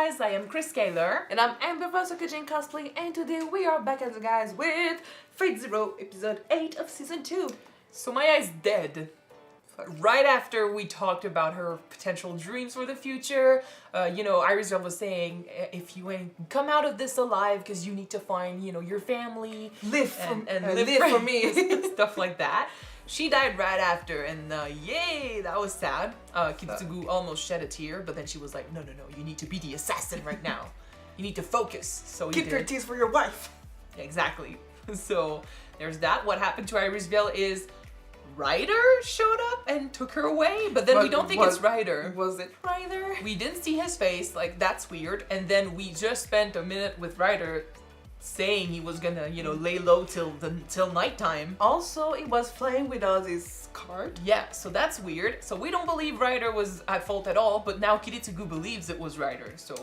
guys, I am Chris Scaler. And I'm Amber from Kyuujin Cosplay, and today we are back as guys with Fate Zero, episode 8 of season 2. So Maya's dead. Right after we talked about her potential dreams for the future, Irisville was saying, if you ain't come out of this alive, because you need to find, your family. Live for me. Stuff like that. She died right after, and yay, that was sad. Kitsugu almost shed a tear, but then she was like, no, you need to be the assassin right now. You need to focus. So keep your teeth for your wife. Exactly. So there's that. What happened to Irisville is Ryder showed up and took her away, but then we don't think it's Ryder. Was it Ryder? We didn't see his face, like that's weird, and then we just spent a minute with Ryder saying he was gonna, lay low till nighttime. Also, he was playing with Ozzy's card. Yeah, so that's weird. So we don't believe Ryder was at fault at all, but now Kiritsugu believes it was Ryder, so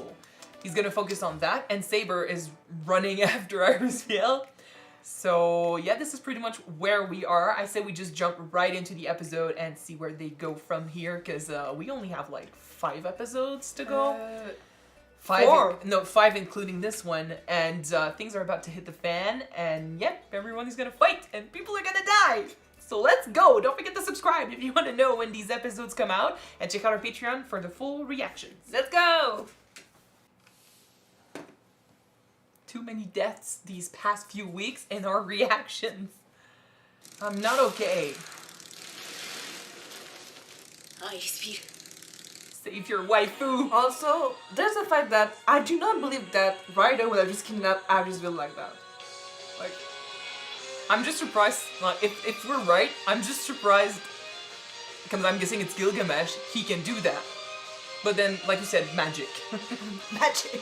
he's gonna focus on that, and Saber is running after Irisville. So yeah, this is pretty much where we are. I say we just jump right into the episode and see where they go from here, because we only have like 5 episodes to go. 5 including this one, and things are about to hit the fan, and yep, everyone is gonna fight, and people are gonna die. So let's go! Don't forget to subscribe if you want to know when these episodes come out, and check out our Patreon for the full reactions. Let's go! Too many deaths these past few weeks in our reactions. I'm not okay. Save your waifu. Also, there's the fact that I do not believe that Ryder would have just kidnapped Irisville like that. Like, I'm just surprised, like, if we're right, I'm just surprised, because I'm guessing it's Gilgamesh, he can do that. But then, like you said, magic. magic.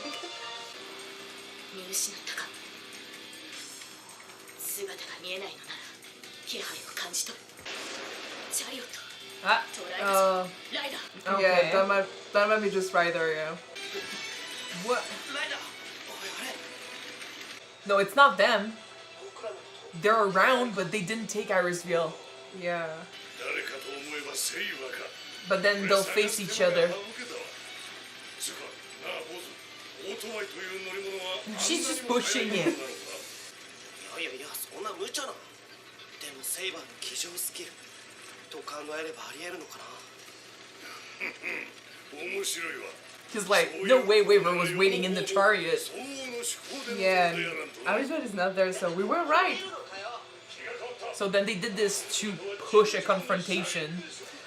Okay. Yeah, that might be just Ryder, yeah. What? No, it's not them. They're around, but they didn't take Irisville. Yeah. But then they'll face each other. She's just pushing it. Because, like, no way Waver was waiting in the chariot. Yeah, Irisville is not there, so we were right. So then they did this to push a confrontation.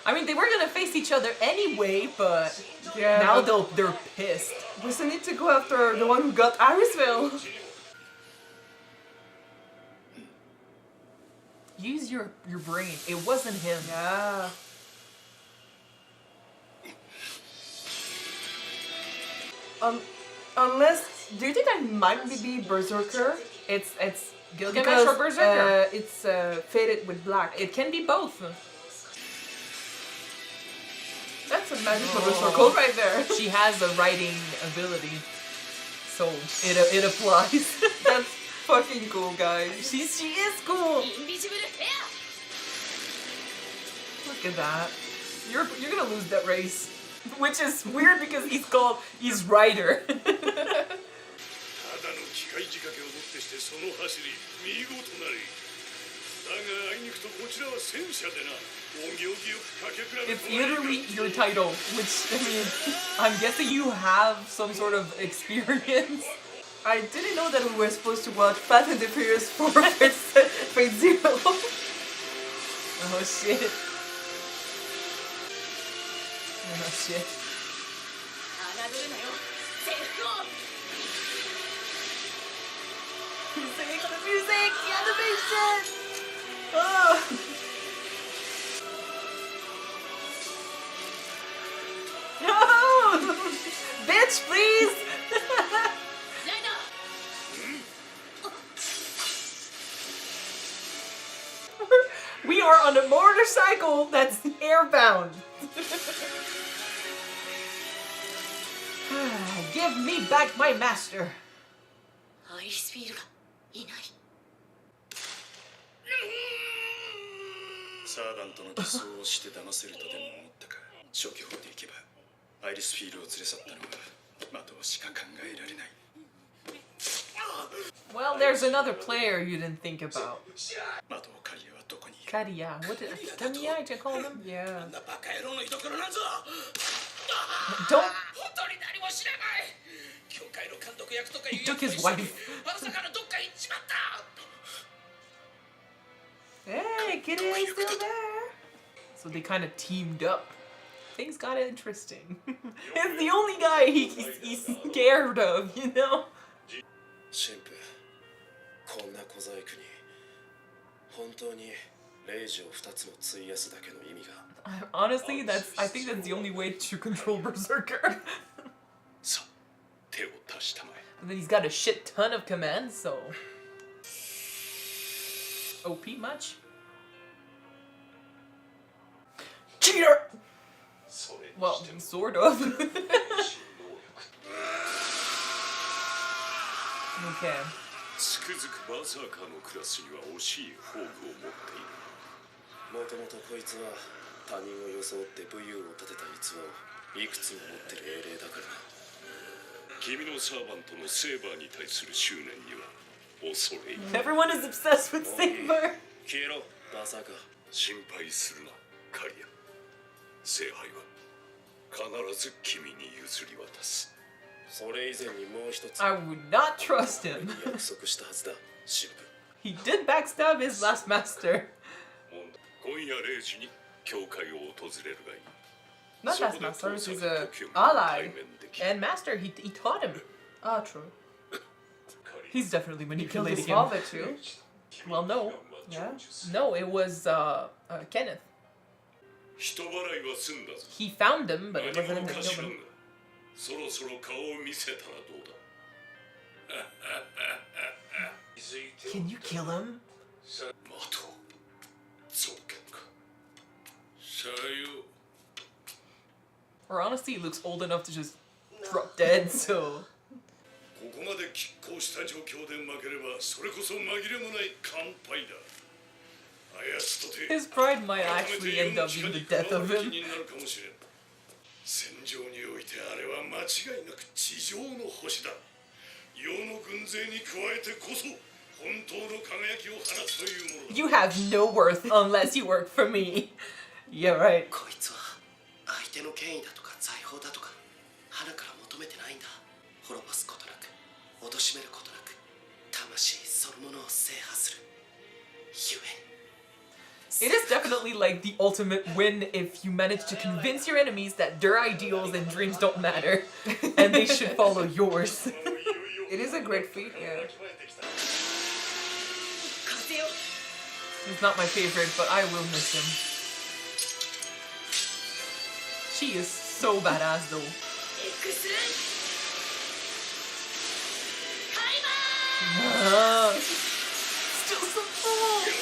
I mean, they were gonna face each other anyway, but yeah, now they're pissed. We still need to go after the one who got Irisville. Use your brain. It wasn't him. Yeah. Unless, do you think that might be Berserker? It's Gilgamesh or Berserker. It's faded with black. It can be both. That's a magical circle right there. She has a writing ability, so it applies. That's fucking cool, guys. She is cool. Look at that. You're gonna lose that race, which is weird because he's Ryder. It's literally your title, which, I mean, I'm guessing you have some sort of experience. I didn't know that we were supposed to watch Fast and the Furious 4 Fate Zero. Oh shit. Oh shit. The music, the animation! Oh. No! Bitch, please! We are on a motorcycle that's airbound. Give me back my master. Well, there's another player you didn't think about. Kariya. What did Kariya? I call him? Yeah. Don't. He took his wife. Hey, Kirei is still there. So they kind of teamed up. Things got interesting. It's the only guy he's scared of, you know? Honestly, I think that's the only way to control Berserker. And then he's got a shit ton of commands, so... OP much? Cheater! Well, sort of. Okay. つくづくバーサーカーのクラスには惜しい宝具を持っている。もともとこいつは他人を装って武勇を立てた逸話をいくつも持ってる英霊だから。君のサーバントのセーバーに対する執念には恐れ入る。 Everyone is obsessed with Saber. 消えろ、バーサーカー。心配するな、カリア。聖杯は必ず君に譲り渡す。 I would not trust him. He did backstab his last master. Not last master, he's an ally. And master, he taught him. Ah, true. He's definitely He killed manipulating his him. father too. Well, no. Yeah. No, it was Kenneth. He found him, but it wasn't him that killed him. そろそろ顔を見せたらどうだ Can you kill him? 待とう造剣かさよ Or honestly, he looks old enough to just drop dead, so... ここまで拮抗した状況で負ければそれこそ紛れもない完敗だ His pride might actually end up being the death of him. 戦場においてあれは間違いなく地上の星だ世の軍勢に加えてこそ本当の輝きを放つというものだ You have no worth unless you work for me. Yeah, right. こいつは相手の権威だとか財宝だとか花から求めてないんだ滅ぼすことなく貶めることなく魂そのものを制覇するゆえ It is definitely like the ultimate win if you manage to convince your enemies that their ideals and dreams don't matter and they should follow yours. It is a great feat, yeah. He's not my favorite, but I will miss him. She is so badass though. Still so cool.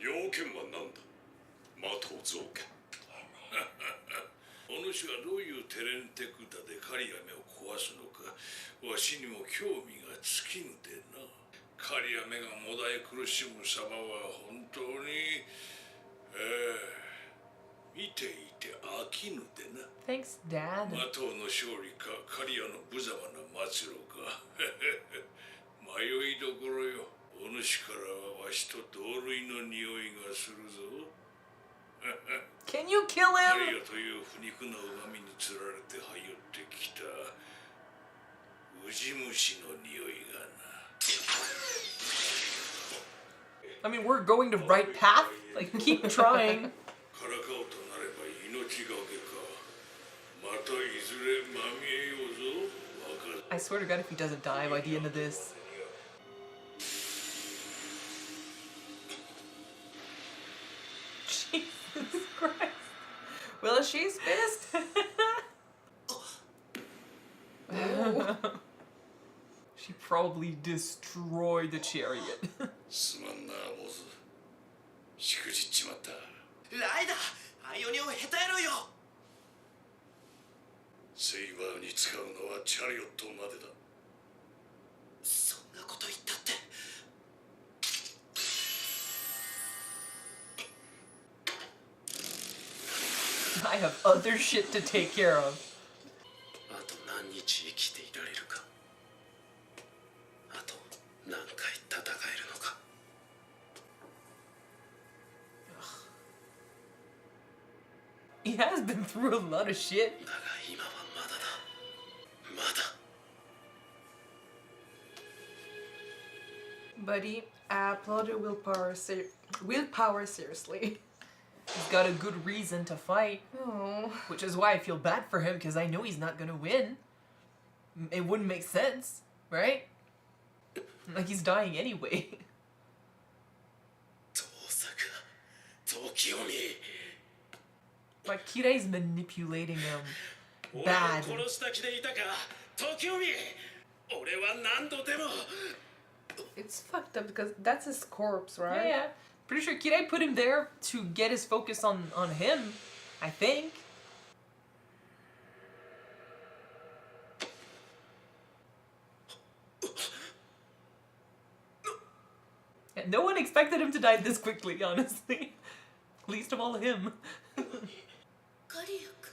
要件は何だ的を造剣お主はどういうテレンテクダでカリアメを壊すのかわしにも興味が尽きぬでなカリアメがもだえ苦しむ様は本当に見ていて飽きぬでな Thanks, Dad. 的の勝利かカリアの無様な末路か迷いどころよお主からはわしと同類の匂いがするぞ Can you kill カ him? リアという不肉なうまみにつられて這い寄ってきたウジ虫の匂いがな I mean, we're going the right path. Like, keep trying. からかうとなれば命がけかまたいずれまみえようぞわかる I swear to God, if he doesn't die by the end of this. Jesus Christ. Well, she's pissed. She probably destroyed the chariot. すまんなボスしくじっちまったライダーアイオニを下手やろよセイバーに使うのはチャリオットまでだそんなこと言ったって I have other shit to take care of. あ He has been through a lot of shit. だが今はまだだ。まだ。 Buddy, I applaud your willpower seriously. He's got a good reason to fight, Oh. which is why I feel bad for him because I know he's not gonna win. It wouldn't make sense, right? Like he's dying anyway. 遠坂時臣。 Like Kirei's manipulating him 俺を bad. 殺した気でいたか時臣。俺は何度でも。 It's fucked up because that's his corpse, right? Yeah. Pretty sure Kirei put him there to get his focus on him, I think. Yeah, no one expected him to die this quickly, honestly. Least of all him. カリヤ君。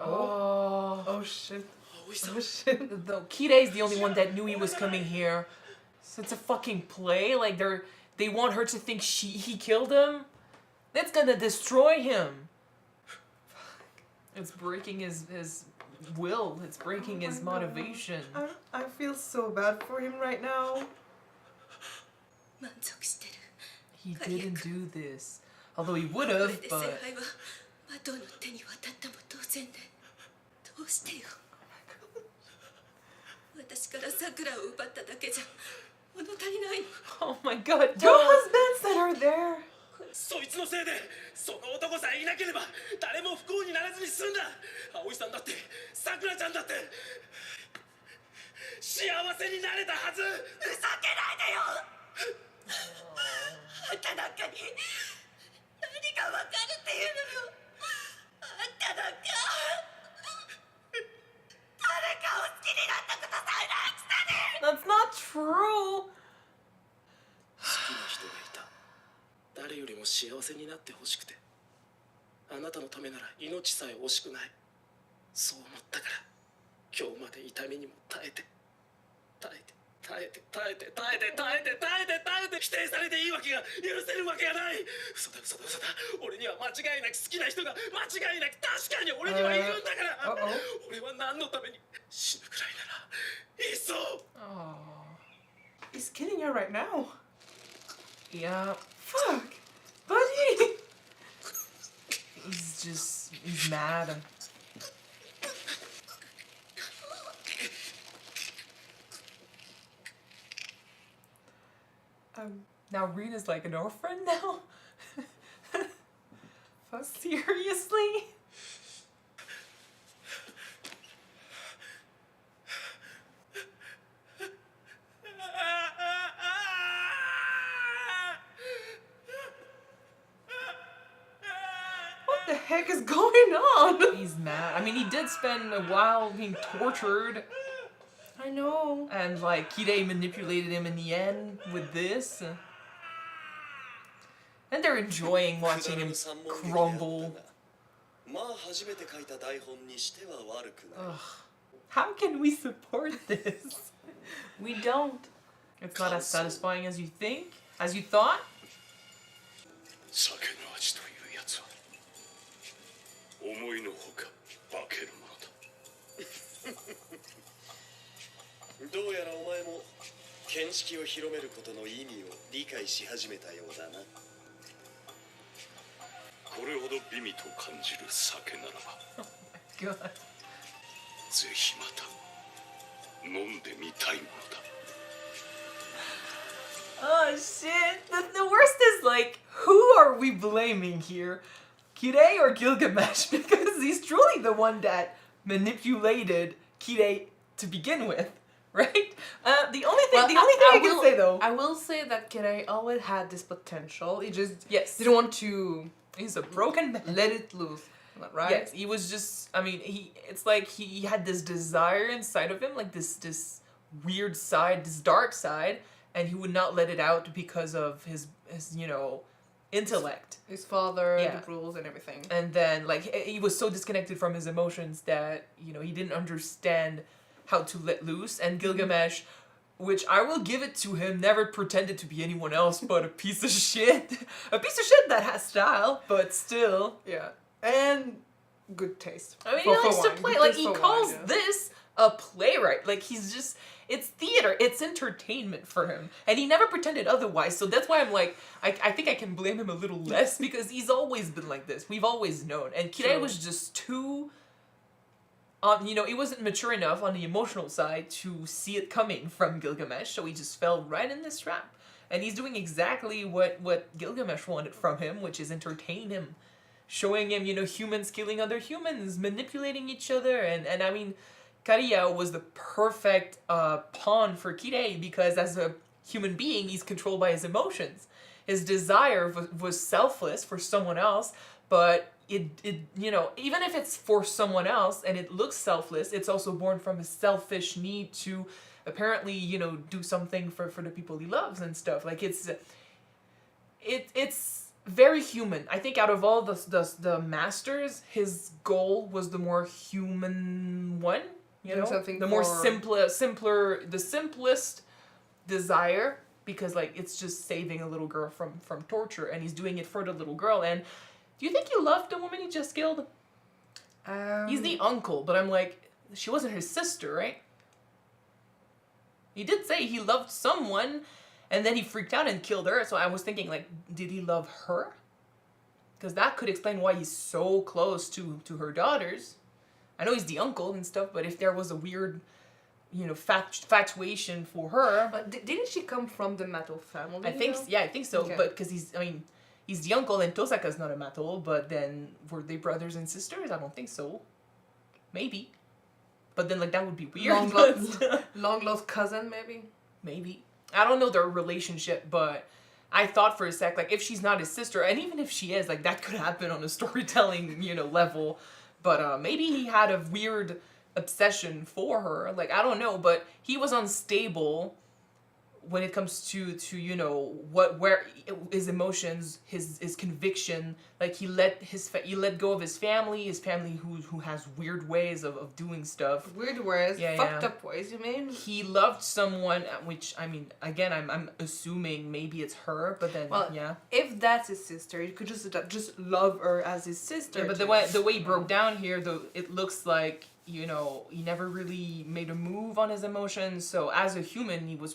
Oh. Oh shit. 葵さん。 Oh shit. Though Kirei's the only one that knew he was coming here. So it's a fucking play. Like they want her to think he killed him. That's gonna destroy him. It's breaking his will. It's breaking his my God. motivation. I feel so bad for him right now. 満足してる。 He didn't do this. Although he would have, これで聖 but 杯は魔道の手に渡ったも同然で、どうしてよ。私から桜を奪っただけじゃ物足りないの。 oh my god, Your no! husbands that are there. そいつのせいでその男さえいなければ誰も不幸にならずに済んだ。葵さんだってさくらちゃんだって幸せになれたはず。ふざけないでよ。あんたなんかに何がわかるっていうのよ。あんたなんか誰かを好きになったことさえないくせに。 That's not true! 好きな人がいた。誰よりも幸せになってほしくて、あなたのためなら命さえ惜しくない。そう思ったから今日まで痛みにも耐えて否定されていいわけが許せるわけがない。嘘だ。俺には間違いなく好きな人が間違いなく確かに俺にはいるんだから。俺は何のために死ぬくらいならいっそ。 Oh. He's killing her right now. Yeah. Fuck. Buddy. He's mad. Now Rina's like an orphan now? Seriously? What the heck is going on? He's mad. I mean, he did spend a while being tortured, I know. and like Kirei manipulated him in the end with this. And they're enjoying watching him crumble. まあ初めて書いた台本にしては悪くない。 Ugh. How can we support this? We don't. It's not as satisfying as you think? As you thought? 酒の味というやつは思いのほか化けるものだ。どうやらお前も見識を広めることの意味を理解し始めたようだな。これほど美味と感じる酒ならば God. ぜひまた飲んでみたいものだ。 Oh shit. The worst is like, who are we blaming here? Kirei or Gilgamesh? Because he's truly the one that manipulated Kirei to begin with, right? The only thing I can say though, I will say that Kirei always had this potential. He just yes, didn't want to he's a broken man. let it loose, right? Yes, he was just. I mean, it's like he had this desire inside of him, like this weird side, this dark side, and he would not let it out because of his intellect. His father, Yeah. the rules, and everything. And then like he was so disconnected from his emotions that he didn't understand how to let loose. And Gilgamesh which I will give it to him, never pretended to be anyone else but a piece of shit. A piece of shit that has style, but still. Yeah. And good taste. I mean, For- he for likes to wine. play. Good Like, taste he for calls wine, yeah. this a playwright. Like, he's just, it's theater. It's entertainment for him. And he never pretended otherwise. So that's why I'm like, I think I can blame him a little less because he's always been like this. We've always known. And Kirei True. was just too, he wasn't mature enough on the emotional side to see it coming from Gilgamesh. So he just fell right in this trap. And he's doing exactly what Gilgamesh wanted from him, which is entertain him. Showing him, humans killing other humans, manipulating each other. And I mean, Kariya was the perfect pawn for Kirei because as a human being, he's controlled by his emotions. His desire was selfless for someone else, but it even if it's for someone else and it looks selfless, it's also born from a selfish need to apparently, do something for the people he loves and stuff. Like it's very human. I think out of all the masters, his goal was the more human one. Doing something the more for- the simplest desire, because like it's just saving a little girl from torture, and he's doing it for the little girl. And do you think he loved the woman he just killed? He's the uncle, but I'm like, she wasn't his sister, right? He did say he loved someone, and then he freaked out and killed her. So I was thinking, like, did he love her? Because that could explain why he's so close to her daughters. I know he's the uncle and stuff, but if there was a weird, fatuation for her, But didn't she come from the Mato family? I think, though? yeah, I think so. Okay. But because he's the uncle, and Tosaka's not a Mato. But then were they brothers and sisters? I don't think so. Maybe. But then, like, that would be weird. Long lost cousin, maybe. Maybe. I don't know their relationship, but I thought for a sec, like, if she's not his sister, and even if she is, like, that could happen on a storytelling, level. But maybe he had a weird obsession for her. Like, I don't know, but he was unstable when it comes to where his emotions, his conviction. Like, he let go of his family who has weird ways of doing stuff. Weird ways, Yeah, fucked yeah. up ways, you mean? He loved someone, which, I mean, again, I'm assuming maybe it's her, but then, Well, yeah. If that's his sister, you could just love her as his sister. Yeah, but the way he broke down here, though, it looks like, he never really made a move on his emotions. So as a human, he was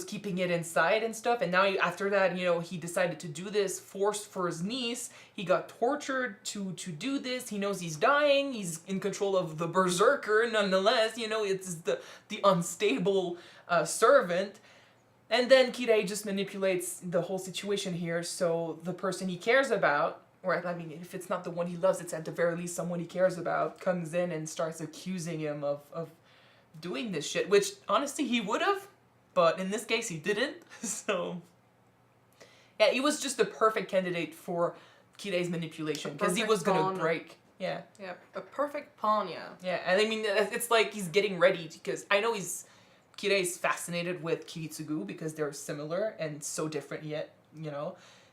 keeping it inside and stuff. And now after that, he decided to do this, forced for his niece. He got tortured to do this. He knows he's dying. He's in control of the berserker nonetheless. It's the unstable servant. And then Kirei just manipulates the whole situation here. So the person he cares about, or I mean, if it's not the one he loves, it's at the very least someone he cares about, comes in and starts accusing him of doing this shit, which honestly he would have. But in this case, he didn't. So, yeah, he was just the perfect candidate for Kirei's manipulation because he was gonna pawn. break. Yeah. Yeah, a perfect pawn, yeah. Yeah, and I mean, it's like he's getting ready because I know Kirei's fascinated with Kiritsugu because they're similar and so different yet,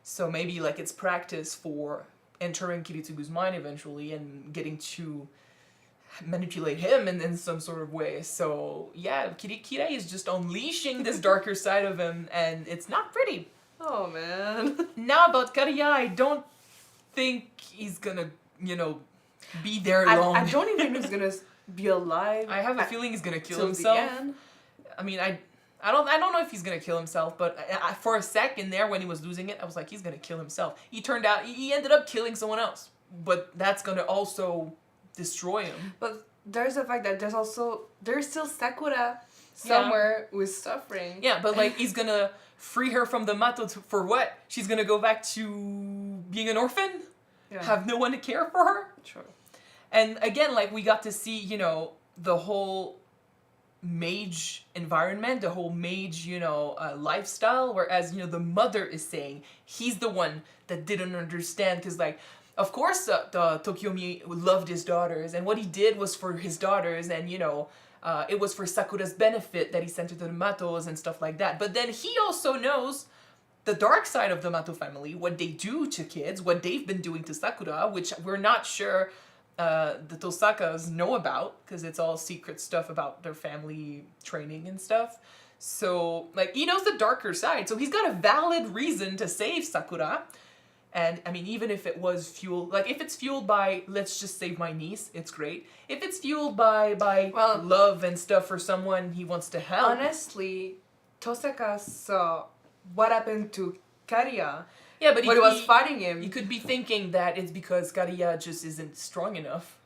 So maybe like it's practice for entering Kiritsugu's mind eventually and getting to manipulate him in some sort of way. So yeah, Kirei is just unleashing this darker side of him, and it's not pretty. Oh man. Now about Kariya, I don't think he's gonna, be there long. I don't even know he's gonna be alive. I have a feeling he's gonna kill till himself. The end. I mean, I don't know if he's gonna kill himself, but for a second there when he was losing it, I was like, he's gonna kill himself. He ended up killing someone else, but that's gonna also destroy him. But there's the fact that there's still Sakura somewhere who is suffering. Yeah, but like he's gonna free her from the Mato for what? She's gonna go back to being an orphan? Yeah. Have no one to care for her? True. And again, like we got to see, the whole mage environment, the whole mage, lifestyle, whereas, the mother is saying he's the one that didn't understand, because like, of course, the Tokiomi loved his daughters, and what he did was for his daughters, and it was for Sakura's benefit that he sent her to the Matos and stuff like that. But then he also knows the dark side of the Mato family, what they do to kids, what they've been doing to Sakura, which we're not sure the Tosakas know about, because it's all secret stuff about their family training and stuff. So, like, he knows the darker side, so he's got a valid reason to save Sakura. And, I mean, even if it was fueled, like, if it's fueled by, let's just save my niece, it's great. If it's fueled by Well, love and stuff for someone he wants to help. Honestly, Tosaka saw what happened to Kariya Yeah, but when he was fighting him. you could be thinking that it's because Kariya just isn't strong enough,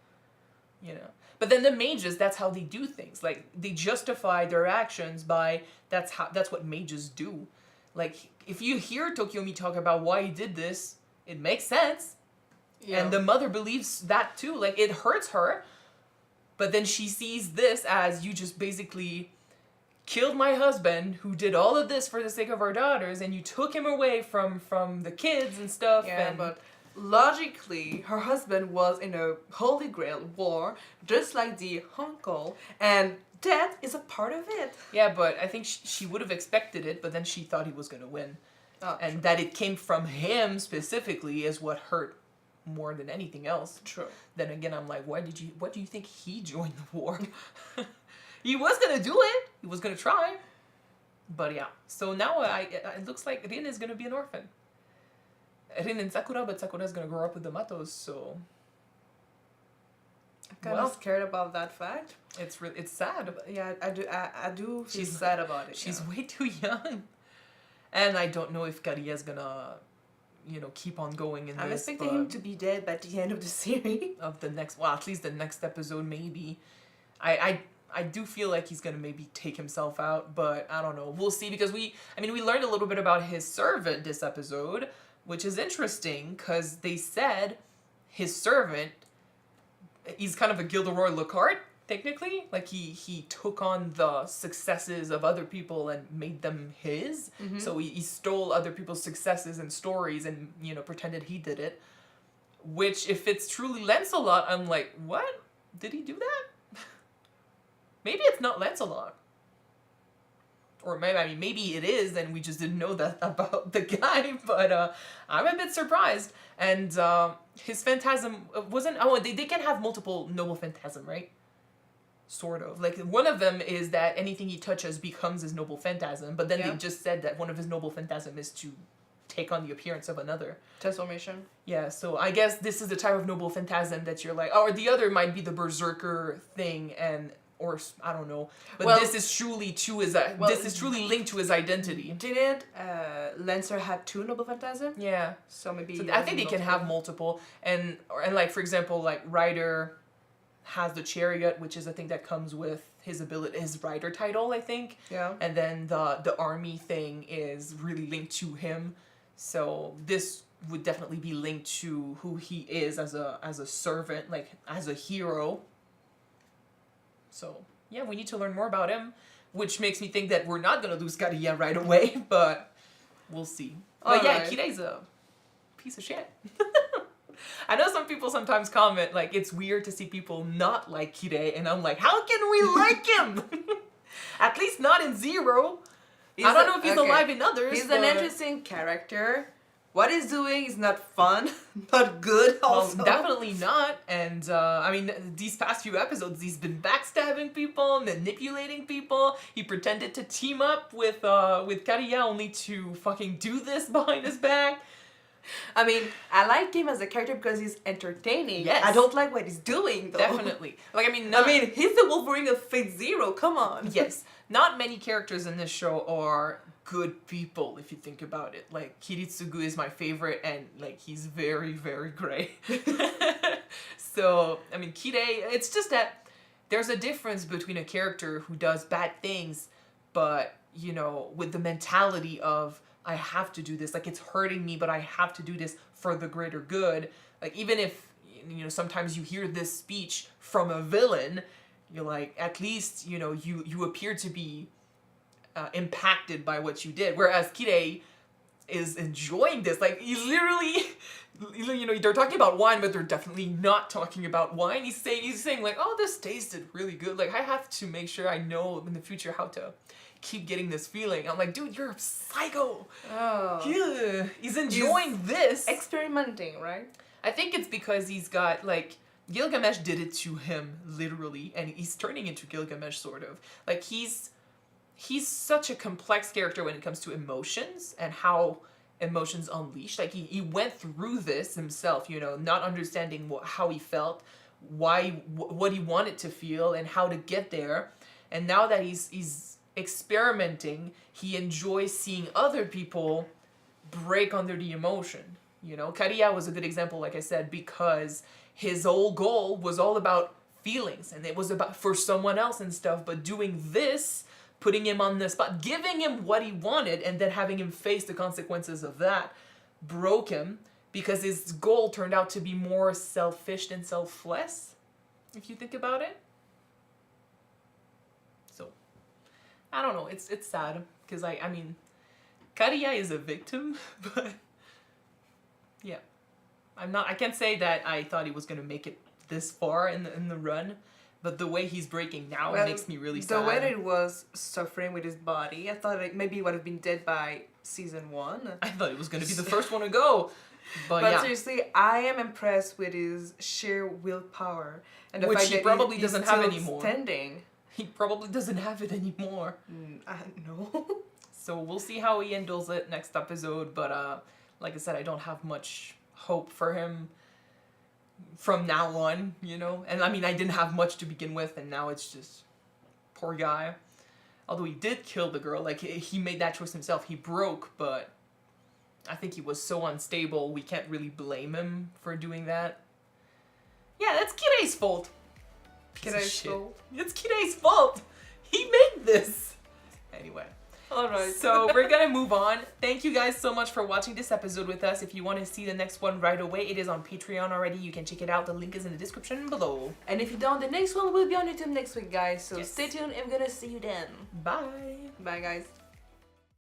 you know. But then the mages, that's how they do things. Like, they justify their actions by that's what mages do. Like, if you hear Tokyomi talk about why he did this, it makes sense. Yeah. And the mother believes that too. Like, it hurts her, but then she sees this as, you just basically killed my husband who did all of this for the sake of our daughters, and you took him away from the kids and stuff. Yeah, and but logically, her husband was in a Holy Grail war, just like the uncle, and death is a part of it. yeah, but I think she would have expected it, but then she thought he was going to win. Oh, And that it came from him specifically is what hurt more than anything else. true. Then again, I'm like, what do you think he joined the war? He was going to do it. He was going to try. But yeah, so now it looks like Rin is going to be an orphan. Rin and Sakura, but Sakura is going to grow up with the Matos, so I'm kind Well. of scared about that fact. it's sad. But yeah, I do feel She's- sad about it. She's yeah. way too young. And I don't know if Kariya is going to, keep on going in I'm this. expecting him to be dead by the end of the series. Of the next, well, at least the next episode, maybe. I do feel like he's gonna maybe take himself out, but I don't know. We'll see, because we learned a little bit about his servant this episode, which is interesting because they said his servant, he's kind of a Gilderoy Lockhart, technically. Like, he took on the successes of other people and made them his. So he stole other people's successes and stories and, pretended he did it. Which, if it's truly Lancelot, I'm like, what? Did he do that? Maybe it's not Lancelot. Or maybe it is, and we just didn't know that about the guy, but I'm a bit surprised. And his phantasm wasn't... Oh, they can have multiple noble phantasm, right? Sort of. Like, one of them is that anything he touches becomes his noble phantasm, but then Yeah. they just said that one of his noble phantasm is to take on the appearance of another. Transformation. Yeah, so I guess this is the type of noble phantasm that you're like... Or the other might be the berserker thing, and... Or I don't know, but Well- this is truly this is truly linked to his identity. Didn't Lancer have two noble phantasm? Yeah, So maybe. so he I has think they can have multiple, and like, for example, like Ryder has the chariot, which is a thing that comes with his ability, his rider title, I think. Yeah. And then the army thing is really linked to him, so this would definitely be linked to who he is as a servant, like as a hero. So, yeah, we need to learn more about him, which makes me think that we're not going to lose Kariya right away, but we'll see. But yeah, Alright. Kirei's a piece of shit. I know some people sometimes comment, like, it's weird to see people not like Kirei, and I'm like, how can we like him? At least not in Zero. I don't know if he's alive in others. He's but... an interesting character. What he's doing is not fun, not good also. Well, definitely not. And these past few episodes, he's been backstabbing people, manipulating people. He pretended to team up with Kariya only to fucking do this behind his back. I mean, I like him as a character because he's entertaining. Yes. I don't like what he's doing though. Definitely. Like, he's the Wolverine of Fate Zero. Come on. yes, not many characters in this show are good people, if you think about it. Like, Kiritsugu is my favorite, and like, he's very, very gray. So, Kirei, it's just that there's a difference between a character who does bad things, but, with the mentality of, I have to do this, like, it's hurting me, but I have to do this for the greater good. Like, even if, sometimes you hear this speech from a villain, you're like, at least, you appear to be impacted by what you did, whereas Kirei is enjoying this. Like, he's literally, they're talking about wine, but they're definitely not talking about wine. He's saying like, oh, this tasted really good. Like, I have to make sure I know in the future how to keep getting this feeling. I'm like, dude, you're a psycho. Oh. Yeah, he's enjoying this. Experimenting, right? I think it's because he's got, like, Gilgamesh did it to him, literally, and he's turning into Gilgamesh, sort of. Like, he's such a complex character when it comes to emotions and how emotions unleash. Like, he went through this himself, you know, not understanding how he felt, what he wanted to feel, and how to get there. And now that he's experimenting, he enjoys seeing other people break under the emotion. You know, Kariya was a good example, like I said, because his whole goal was all about feelings, and it was about for someone else and stuff, but doing this, putting him on the spot, giving him what he wanted, and then having him face the consequences of that, broke him, because his goal turned out to be more selfish than selfless, if you think about it. So, I don't know, it's sad, because I mean, Kariya is a victim, but yeah. I can't say that I thought he was gonna make it this far in the run, but the way he's breaking now makes me really sad. The way that he was suffering with his body, I thought maybe he would have been dead by season 1. I thought he was gonna be the first one to go, but yeah. Seriously, I am impressed with his sheer willpower and the Which fact he that probably he's doesn't have still anymore. Standing. He probably doesn't have it anymore. I know. So we'll see how he handles it next episode, but like I said, I don't have much hope for him from now on, you know? And I mean, I didn't have much to begin with, and now it's just, poor guy. Although he did kill the girl, like, he made that choice himself. He broke, but I think he was so unstable, we can't really blame him for doing that. Yeah, that's Kirei's fault. Kirei's fault? It's Kirei's fault! He made this! Anyway. Alright. So we're gonna move on. Thank you guys so much for watching this episode with us. If you want to see the next one right away, it is on Patreon already. You can check it out. The link is in the description below. And if you don't, the next one will be on YouTube next week, guys. So Yes. stay tuned. I'm gonna see you then. Bye. Bye, guys.